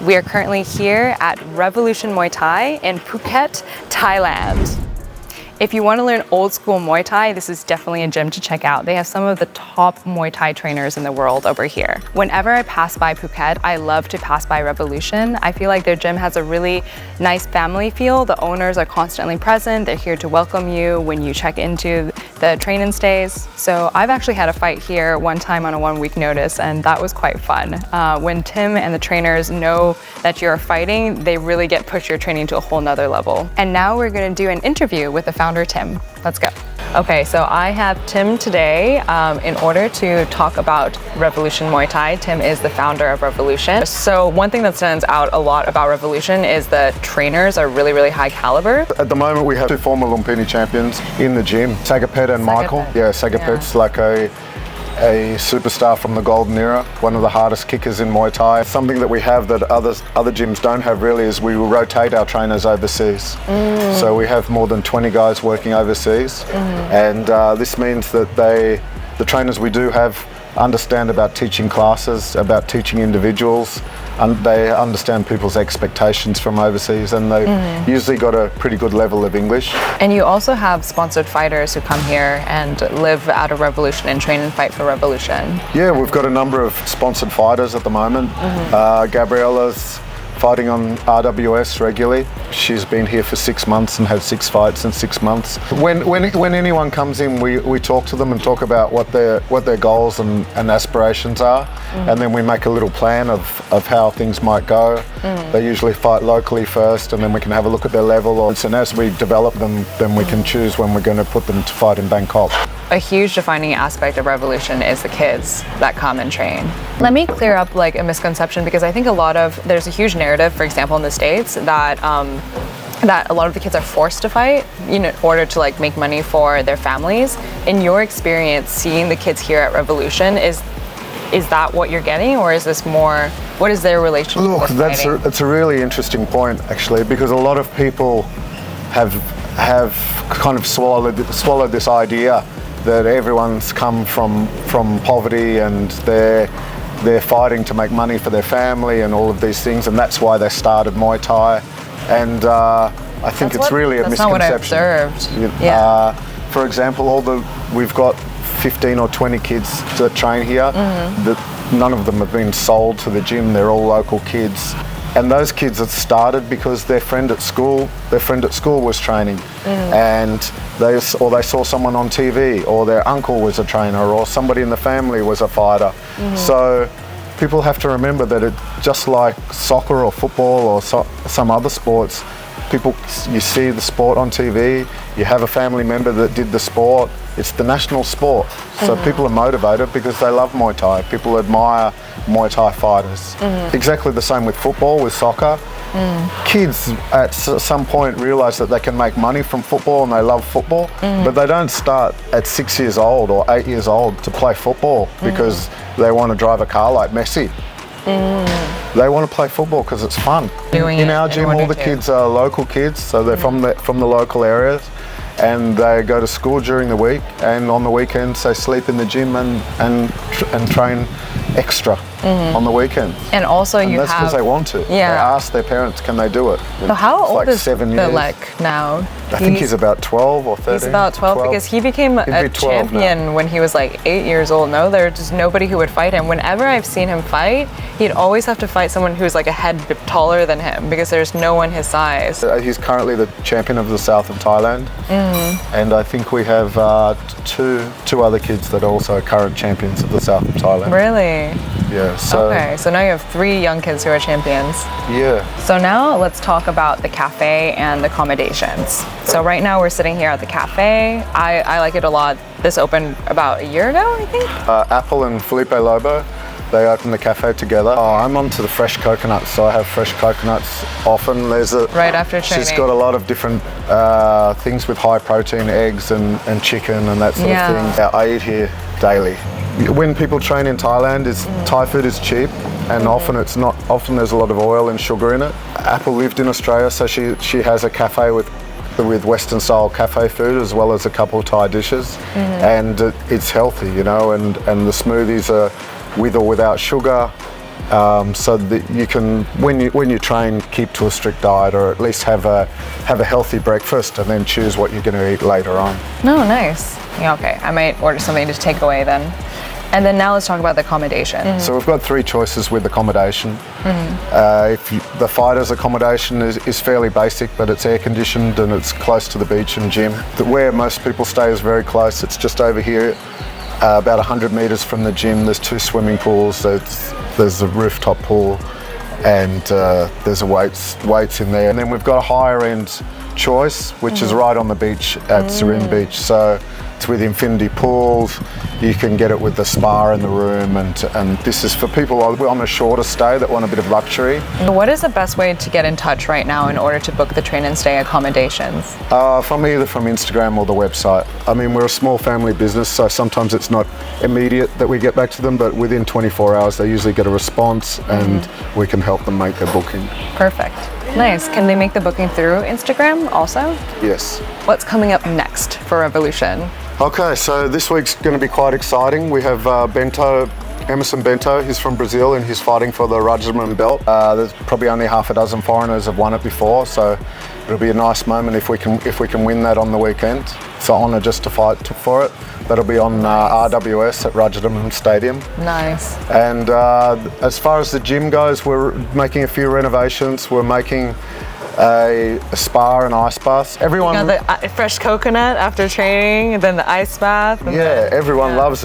We are currently here at Revolution Muay Thai in Phuket, Thailand. If you want to learn old school Muay Thai, this is definitely a gym to check out. They have some of the top Muay Thai trainers in the world over here. Whenever I pass by Phuket, I love to pass by Revolution. I feel like their gym has a really nice family feel. The owners are constantly present. They're here to welcome you when you check into the train-in stays. So I've actually had a fight here one time on a 1 week notice, and that was quite fun. When Tim and the trainers know that you're fighting, they really push your training to a whole nother level. And now we're gonna do an interview with the founder, Tim. Let's go. Okay, so I have Tim today in order to talk about Revolution Muay Thai. Tim is the founder of Revolution. So one thing that stands out a lot about Revolution is the trainers are really, really high caliber. At the moment, we have 2 former Lumpini champions in the gym, Sagapet and Michael. Yeah, Sagapet's like a superstar from the golden era, one of the hardest kickers in Muay Thai. Something that we have that other gyms don't have really is we will rotate our trainers overseas. So we have more than 20 guys working overseas, and this means that the trainers we do have understand about teaching classes, about teaching individuals, and they understand people's expectations from overseas, and they've usually got a pretty good level of English. And you also have sponsored fighters who come here and live out of Revolution and train and fight for Revolution. Yeah, we've got a number of sponsored fighters at the moment. Gabriella's fighting on RWS regularly. She's been here for 6 months and had 6 fights in 6 months. When anyone comes in, we talk to them and talk about what their goals and aspirations are, and then we make a little plan of how things might go. They usually fight locally first, and then we can have a look at their level. And as we develop them, then we can choose when we're going to put them to fight in Bangkok. A huge defining aspect of Revolution is the kids that come and train. Let me clear up like a misconception, because I think there's a huge narrative, for example, in the States that that a lot of the kids are forced to fight in order to like make money for their families. In your experience, seeing the kids here at Revolution, is that what you're getting, or is this more, what is their relationship with fighting? Look, that's a really interesting point actually, because a lot of people have kind of swallowed this idea that everyone's come from poverty and they're fighting to make money for their family and all of these things, and that's why they started Muay Thai. And I think it's really a misconception. That's not what I observed. Yeah. For example, we've got 15 or 20 kids that train here. None of them have been sold to the gym. They're all local kids. And those kids had started because their friend at school was training, and they saw someone on TV, or their uncle was a trainer, or somebody in the family was a fighter. So people have to remember that just like soccer or football or some other sports, you see the sport on TV, you have a family member that did the sport, it's the national sport. So people are motivated because they love Muay Thai. People admire Muay Thai fighters. Exactly the same with football, with soccer. Kids at some point realise that they can make money from football and they love football, but they don't start at 6 years old or 8 years old to play football because they want to drive a car like Messi. They want to play football because it's fun. In our gym, all the kids are local kids, so they're from the local areas, and they go to school during the week, and on the weekends they sleep in the gym and train extra on the weekend. And also that's because they want to. They ask their parents, can they do it? So how old is 7 years. Bilek now? I think he's about 12 or 13. He's about 12 because he became a champion when he was like 8 years old. No, there's just nobody who would fight him. Whenever I've seen him fight, he'd always have to fight someone who's like a head taller than him because there's no one his size. He's currently the champion of the south of Thailand, and I think we have two other kids that are also current champions of the south of Thailand. Really? Yeah. Okay, so now you have 3 young kids who are champions. Yeah. So now let's talk about the cafe and the accommodations. So right now we're sitting here at the cafe. I like it a lot. This opened about a year ago, I think. Apple and Felipe Lobo, they opened the cafe together. I'm onto the fresh coconuts, so I have fresh coconuts often. Right after training. She's got a lot of different things with high protein, eggs and chicken and that sort of thing. Yeah, I eat here daily. When people train in Thailand, Thai food is cheap, and often it's not. Often there's a lot of oil and sugar in it. Apple lived in Australia, so she has a cafe with Western style cafe food as well as a couple of Thai dishes, and it's healthy, and the smoothies are with or without sugar. so that you can, when you train, keep to a strict diet, or at least have a healthy breakfast, and then choose what you're going to eat later on. No, nice. Yeah, okay, I might order something to take away then. And then now let's talk about the accommodation. So we've got 3 choices with accommodation. The fighters' accommodation is fairly basic, but it's air conditioned and it's close to the beach and gym. Where most people stay is very close. It's just over here, about 100 metres from the gym. There's 2 swimming pools. There's a rooftop pool, and there's a weights in there. And then we've got a higher end choice, which is right on the beach at Serene Beach. So it's with infinity pools. You can get it with the spa in the room, and this is for people on a shorter stay that want a bit of luxury. What is the best way to get in touch right now in order to book the train and stay accommodations? From either from Instagram or the website. I mean, we're a small family business, so sometimes it's not immediate that we get back to them, but within 24 hours they usually get a response, and we can help them make their booking. Perfect. Nice. Can they make the booking through Instagram also? Yes. What's coming up next for Revolution? Okay, so this week's going to be quite exciting. We have Emerson Bento. He's from Brazil and he's fighting for the Rajaman belt. There's probably only half a dozen foreigners have won it before, so it'll be a nice moment if we can win that on the weekend. It's an honour just to fight for it. That'll be on RWS at Rajaman Stadium. Nice. And as far as the gym goes, we're making a few renovations. We're making a spa and ice bath. Everyone, you got the fresh coconut after training, and then the ice bath. Yeah, everyone loves it.